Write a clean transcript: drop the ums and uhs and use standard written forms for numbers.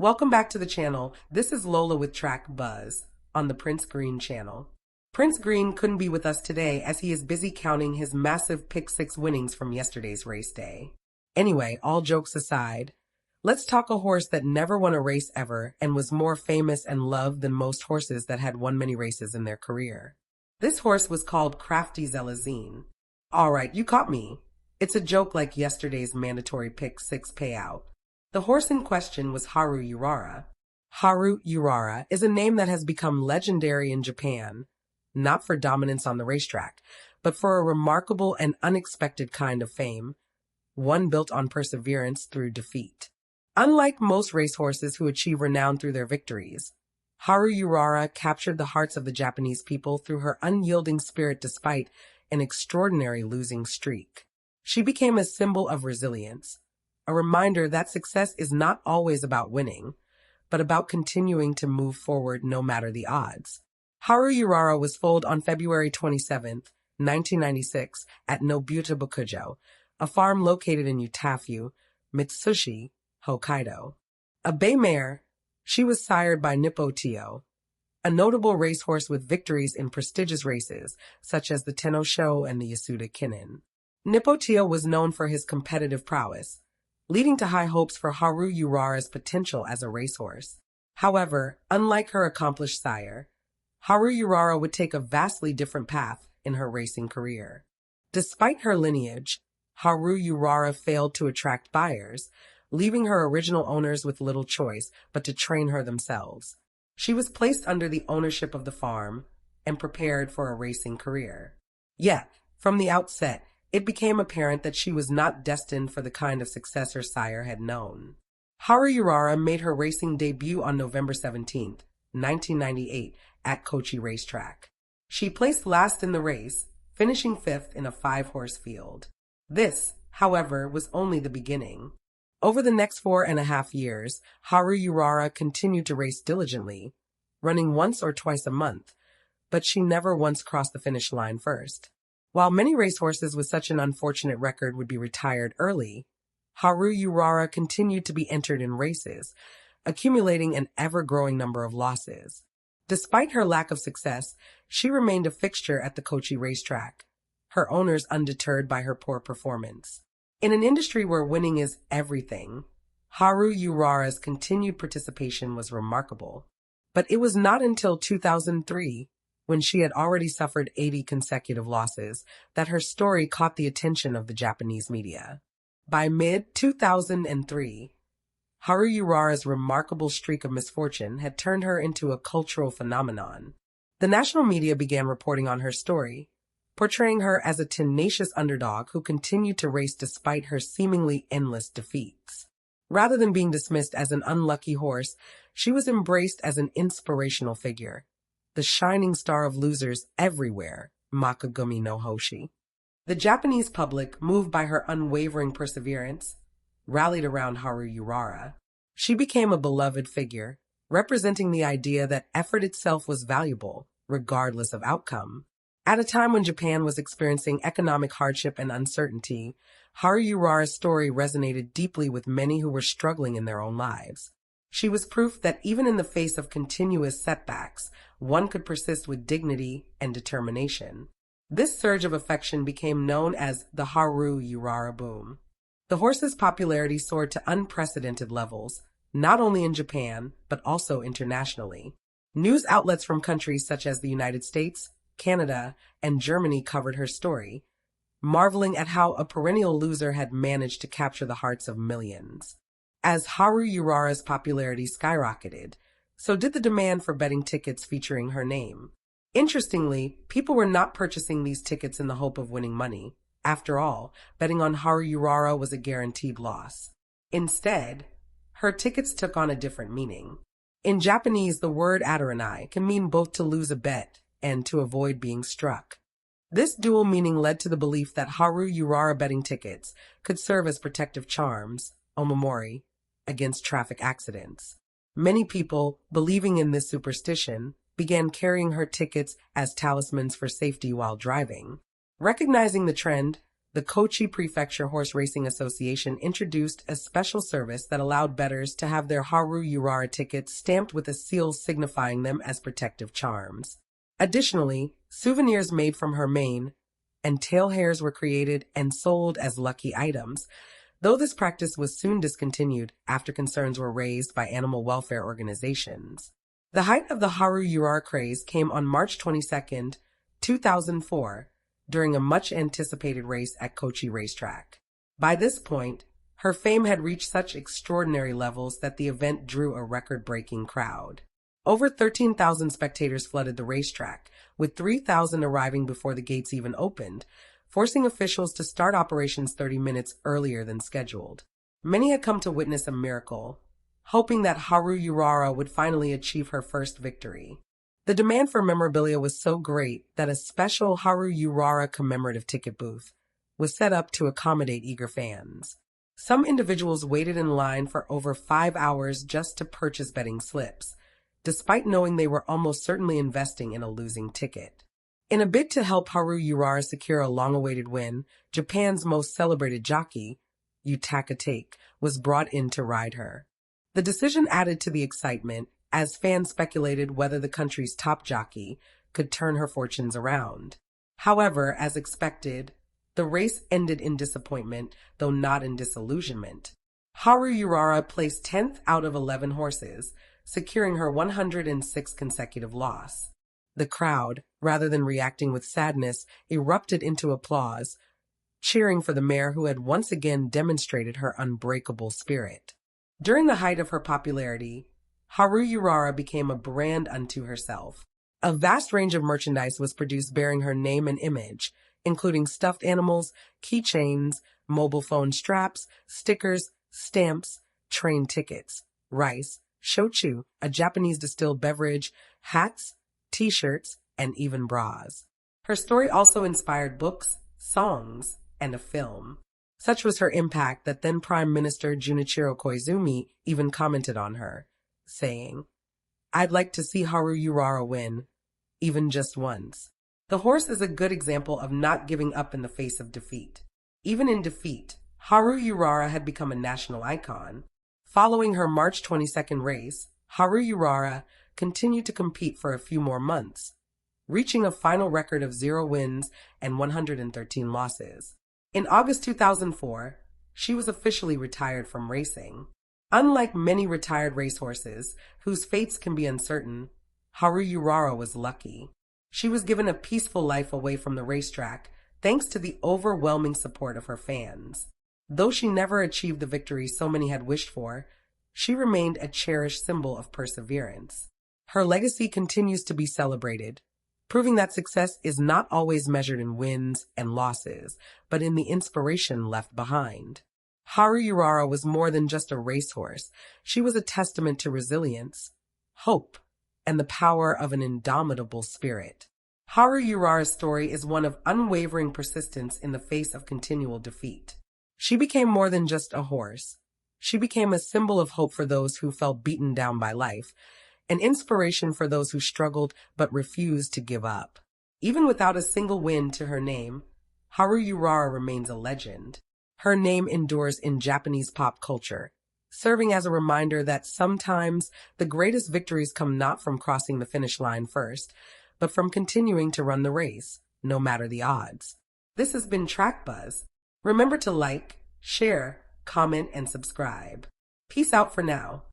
Welcome back to the channel. This is Lola with Track Buzz on the Prince Green channel. Prince Green couldn't be with us today as he is busy counting his massive Pick 6 winnings from yesterday's race day. Anyway, all jokes aside, let's talk a horse that never won a race ever and was more famous and loved than most horses that had won many races in their career. This horse was called Crafty Zelazine. Alright, you caught me. It's a joke like yesterday's mandatory Pick 6 payout. The horse in question was Haru Urara. Haru Urara is a name that has become legendary in Japan, not for dominance on the racetrack, but for a remarkable and unexpected kind of fame, one built on perseverance through defeat. Unlike most racehorses who achieve renown through their victories, Haru Urara captured the hearts of the Japanese people through her unyielding spirit despite an extraordinary losing streak. She became a symbol of resilience, a reminder that success is not always about winning, but about continuing to move forward no matter the odds. Haru Urara was foaled on February 27, 1996 at Nobutabakujo, a farm located in Utafu, Mitsushi, Hokkaido. A bay mare, she was sired by Nippotio, a notable racehorse with victories in prestigious races such as the Tenno Sho and the Yasuda Kinen. Nippotio was known for his competitive prowess, leading to high hopes for Haru Urara's potential as a racehorse. However, unlike her accomplished sire, Haru Urara would take a vastly different path in her racing career. Despite her lineage, Haru Urara failed to attract buyers, leaving her original owners with little choice but to train her themselves. She was placed under the ownership of the farm and prepared for a racing career. Yet, from the outset, it became apparent that she was not destined for the kind of success her sire had known. Haru Urara made her racing debut on November 17, 1998, at Kochi Racetrack. She placed last in the race, finishing fifth in a 5-horse field. This, however, was only the beginning. Over the next 4.5 years, Haru Urara continued to race diligently, running once or twice a month, but she never once crossed the finish line first. While many racehorses with such an unfortunate record would be retired early, Haru Urara continued to be entered in races, accumulating an ever-growing number of losses. Despite her lack of success, she remained a fixture at the Kochi racetrack, her owners undeterred by her poor performance. In an industry where winning is everything, Haru Urara's continued participation was remarkable. But it was not until 2003, when she had already suffered 80 consecutive losses, that her story caught the attention of the Japanese media. By mid-2003, Haru Urara's remarkable streak of misfortune had turned her into a cultural phenomenon. The national media began reporting on her story, portraying her as a tenacious underdog who continued to race despite her seemingly endless defeats. Rather than being dismissed as an unlucky horse, she was embraced as an inspirational figure, the shining star of losers everywhere, Makagumi no Hoshi. The Japanese public, moved by her unwavering perseverance, rallied around Haru Urara. She became a beloved figure, representing the idea that effort itself was valuable, regardless of outcome. At a time when Japan was experiencing economic hardship and uncertainty, Haru Urara's story resonated deeply with many who were struggling in their own lives. She was proof that even in the face of continuous setbacks, one could persist with dignity and determination. This surge of affection became known as the Haru Urara boom. The horse's popularity soared to unprecedented levels, not only in Japan, but also internationally. News outlets from countries such as the United States, Canada, and Germany covered her story, marveling at how a perennial loser had managed to capture the hearts of millions. As Haru Urara's popularity skyrocketed, so did the demand for betting tickets featuring her name. Interestingly, people were not purchasing these tickets in the hope of winning money. After all, betting on Haru Urara was a guaranteed loss. Instead, her tickets took on a different meaning. In Japanese, the word adaranai can mean both to lose a bet and to avoid being struck. This dual meaning led to the belief that Haru Urara betting tickets could serve as protective charms, omamori, against traffic accidents. Many people, believing in this superstition, began carrying her tickets as talismans for safety while driving. Recognizing the trend, the Kochi Prefecture Horse Racing Association introduced a special service that allowed bettors to have their Haru Urara tickets stamped with a seal signifying them as protective charms. Additionally, souvenirs made from her mane and tail hairs were created and sold as lucky items, though this practice was soon discontinued after concerns were raised by animal welfare organizations. The height of the Haru Urara craze came on March 22, 2004, during a much-anticipated race at Kochi Racetrack. By this point, her fame had reached such extraordinary levels that the event drew a record-breaking crowd. Over 13,000 spectators flooded the racetrack, with 3,000 arriving before the gates even opened, forcing officials to start operations 30 minutes earlier than scheduled. Many had come to witness a miracle, hoping that Haru Urara would finally achieve her first victory. The demand for memorabilia was so great that a special Haru Urara commemorative ticket booth was set up to accommodate eager fans. Some individuals waited in line for over 5 hours just to purchase betting slips, despite knowing they were almost certainly investing in a losing ticket. In a bid to help Haru Urara secure a long-awaited win, Japan's most celebrated jockey, Yutaka Take, was brought in to ride her. The decision added to the excitement, as fans speculated whether the country's top jockey could turn her fortunes around. However, as expected, the race ended in disappointment, though not in disillusionment. Haru Urara placed 10th out of 11 horses, securing her 106th consecutive loss. The crowd, rather than reacting with sadness, erupted into applause, cheering for the mare who had once again demonstrated her unbreakable spirit. During the height of her popularity, Haru Urara became a brand unto herself. A vast range of merchandise was produced bearing her name and image, including stuffed animals, keychains, mobile phone straps, stickers, stamps, train tickets, rice, shochu, a Japanese distilled beverage, hats, t-shirts, and even bras. Her story also inspired books, songs, and a film. Such was her impact that then Prime Minister Junichiro Koizumi even commented on her, saying, "I'd like to see Haru Urara win, even just once." The horse is a good example of not giving up in the face of defeat. Even in defeat, Haru Urara had become a national icon. Following her March 22nd race, Haru Urara continued to compete for a few more months, reaching a final record of 0 wins and 113 losses. In August 2004, she was officially retired from racing. Unlike many retired racehorses, whose fates can be uncertain, Haru Urara was lucky. She was given a peaceful life away from the racetrack, thanks to the overwhelming support of her fans. Though she never achieved the victory so many had wished for, she remained a cherished symbol of perseverance. Her legacy continues to be celebrated, proving that success is not always measured in wins and losses, but in the inspiration left behind. Haru Urara was more than just a racehorse. She was a testament to resilience, hope, and the power of an indomitable spirit. Haru Urara's story is one of unwavering persistence in the face of continual defeat. She became more than just a horse. She became a symbol of hope for those who felt beaten down by life, an inspiration for those who struggled but refused to give up. Even without a single win to her name, Haru Urara remains a legend. Her name endures in Japanese pop culture, serving as a reminder that sometimes the greatest victories come not from crossing the finish line first, but from continuing to run the race, no matter the odds. This has been Track Buzz. Remember to like, share, comment, and subscribe. Peace out for now.